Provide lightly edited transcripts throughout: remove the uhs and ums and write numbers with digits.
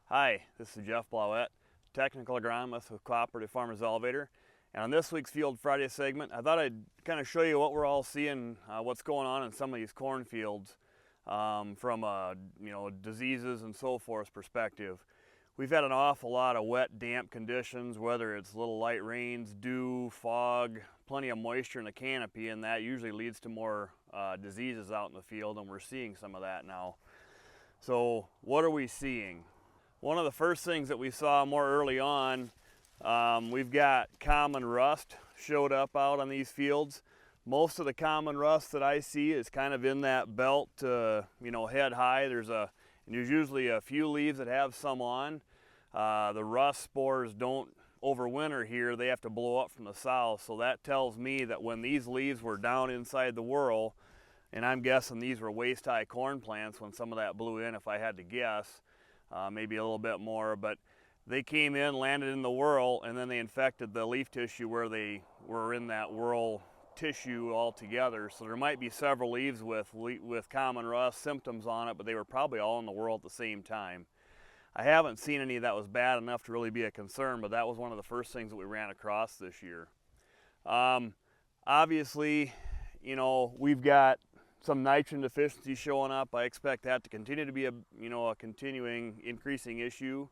Hi, this is Jeff Blauette, technical agronomist with Cooperative Farmers Elevator. And on this week's Field Friday segment, I thought I'd kind of show you what we're all seeing, what's going on in some of these cornfields from a diseases and so forth perspective. We've had an awful lot of wet, damp conditions, whether it's little light rains, dew, fog, plenty of moisture in the canopy, and that usually leads to more diseases out in the field, and we're seeing some of that now. So what are we seeing? One of the first things that we saw more early on, we've got common rust showed up out on these fields. Most of the common rust that I see is kind of in that belt to, head high. There's usually a few leaves that have some on. The rust spores don't overwinter here. They have to blow up from the south. So that tells me that when these leaves were down inside the whorl, and I'm guessing these were waist-high corn plants when some of that blew in, if I had to guess, maybe a little bit more, but they came in, landed in the whorl, and then they infected the leaf tissue where they were in that whorl tissue altogether. So there might be several leaves with common rust symptoms on it, but they were probably all in the whorl at the same time. I haven't seen any that was bad enough to really be a concern, but that was one of the first things that we ran across this year. Obviously, we've got some nitrogen deficiency showing up. I expect that to continue to be a continuing increasing issue.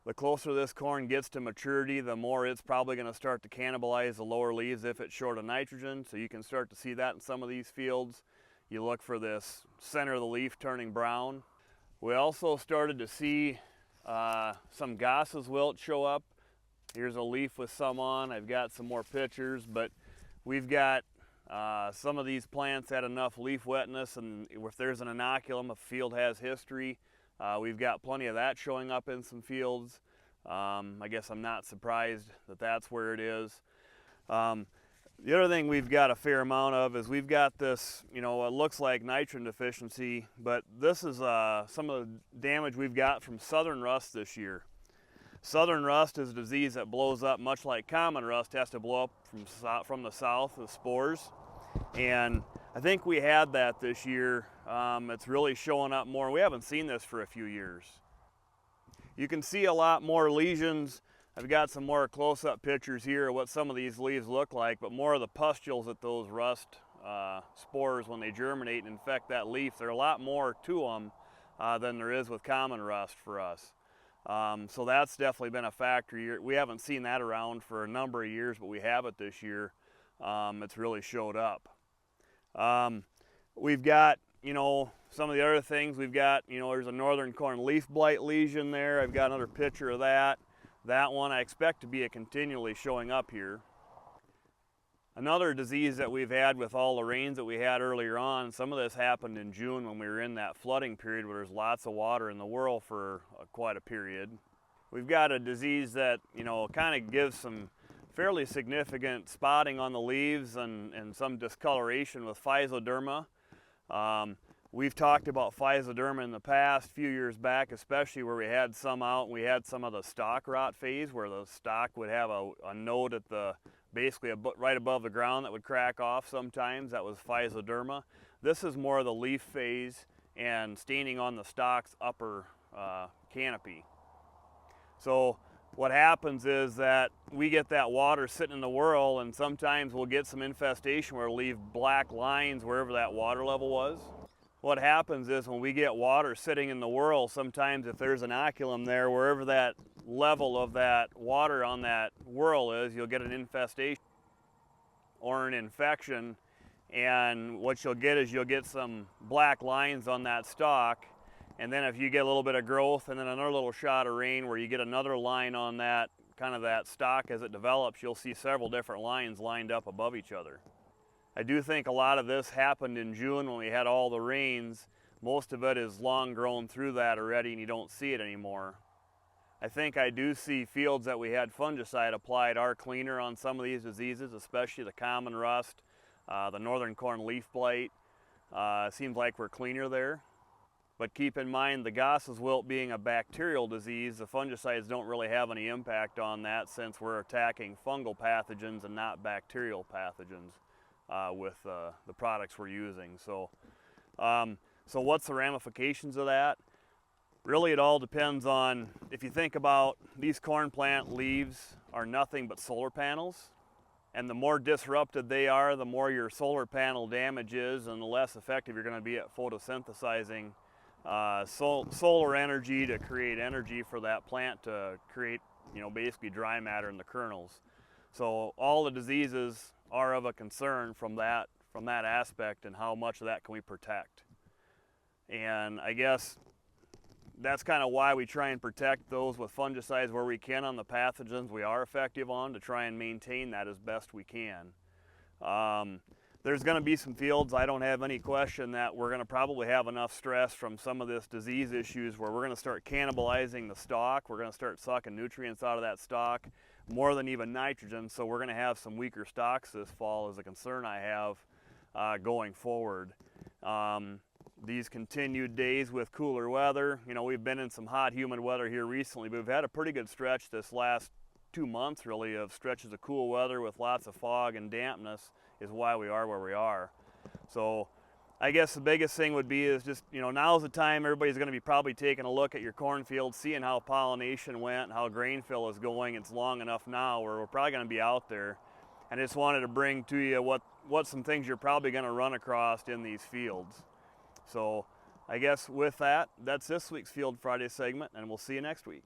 The closer this corn gets to maturity, the more it's probably going to start to cannibalize the lower leaves if it's short of nitrogen. So you can start to see that in some of these fields. You look for this center of the leaf turning brown. We also started to see some Goss's wilt show up. Here's a leaf with some on. I've got some more pictures, but we've got some of these plants had enough leaf wetness, and if there's an inoculum, if a field has history, we've got plenty of that showing up in some fields. I guess I'm not surprised that that's where it is. The other thing we've got a fair amount of is we've got this, it looks like nitrogen deficiency, but this is some of the damage we've got from southern rust this year. Southern rust is a disease that blows up much like common rust, has to blow up from the south, the spores. And I think we had that this year. It's really showing up more. We haven't seen this for a few years. You can see a lot more lesions. I've got some more close-up pictures here of what some of these leaves look like, but more of the pustules that those rust spores, when they germinate and infect that leaf, there are a lot more to them than there is with common rust for us. So that's definitely been a factor. We haven't seen that around for a number of years, but we have it this year. It's really showed up. We've got, some of the other things. We've got, there's a northern corn leaf blight lesion there. I've got another picture of that. That one I expect to be continually showing up here. Another disease that we've had with all the rains that we had earlier on, some of this happened in June when we were in that flooding period where there's lots of water in the whorl for quite a period. We've got a disease that, kind of gives some fairly significant spotting on the leaves and some discoloration with Foderma. We've talked about Foderma in the past, few years back, especially where we had some out and we had some of the stalk rot phase where the stalk would have a node at basically right above the ground that would crack off sometimes. That was Foderma. This is more of the leaf phase and staining on the stalk's upper canopy. So what happens is that we get that water sitting in the whorl, and sometimes we'll get some infestation where it'll leave black lines wherever that water level was. What happens is when we get water sitting in the whorl, sometimes if there's an inoculum there, wherever that level of that water on that whorl is, you'll get an infestation or an infection, and what you'll get is you'll get some black lines on that stalk. And then if you get a little bit of growth and then another little shot of rain where you get another line on that, kind of that stalk as it develops, you'll see several different lines lined up above each other. I do think a lot of this happened in June when we had all the rains. Most of it is long grown through that already and you don't see it anymore. I think I do see fields that we had fungicide applied are cleaner on some of these diseases, especially the common rust, the northern corn leaf blight. Seems like we're cleaner there. But keep in mind, the Goss's wilt being a bacterial disease, the fungicides don't really have any impact on that since we're attacking fungal pathogens and not bacterial pathogens with the products we're using. So what's the ramifications of that? Really, it all depends on, if you think about these corn plant leaves are nothing but solar panels, and the more disrupted they are, the more your solar panel damage is, and the less effective you're going to be at photosynthesizing solar energy to create energy for that plant to create, basically dry matter in the kernels. So all the diseases are of a concern from that aspect, and how much of that can we protect. And I guess that's kind of why we try and protect those with fungicides where we can on the pathogens we are effective on, to try and maintain that as best we can. There's going to be some fields, I don't have any question, that we're going to probably have enough stress from some of this disease issues where we're going to start cannibalizing the stalk. We're going to start sucking nutrients out of that stalk more than even nitrogen, so we're going to have some weaker stalks this fall, is a concern I have going forward. These continued days with cooler weather, we've been in some hot, humid weather here recently, but we've had a pretty good stretch this last 2 months, really, of stretches of cool weather with lots of fog and dampness, is why we are where we are. So I guess the biggest thing would be is just, now's the time everybody's going to be probably taking a look at your cornfield, seeing how pollination went, how grain fill is going. It's long enough now where we're probably going to be out there. And I just wanted to bring to you what some things you're probably going to run across in these fields. So I guess with that, that's this week's Field Friday segment, and we'll see you next week.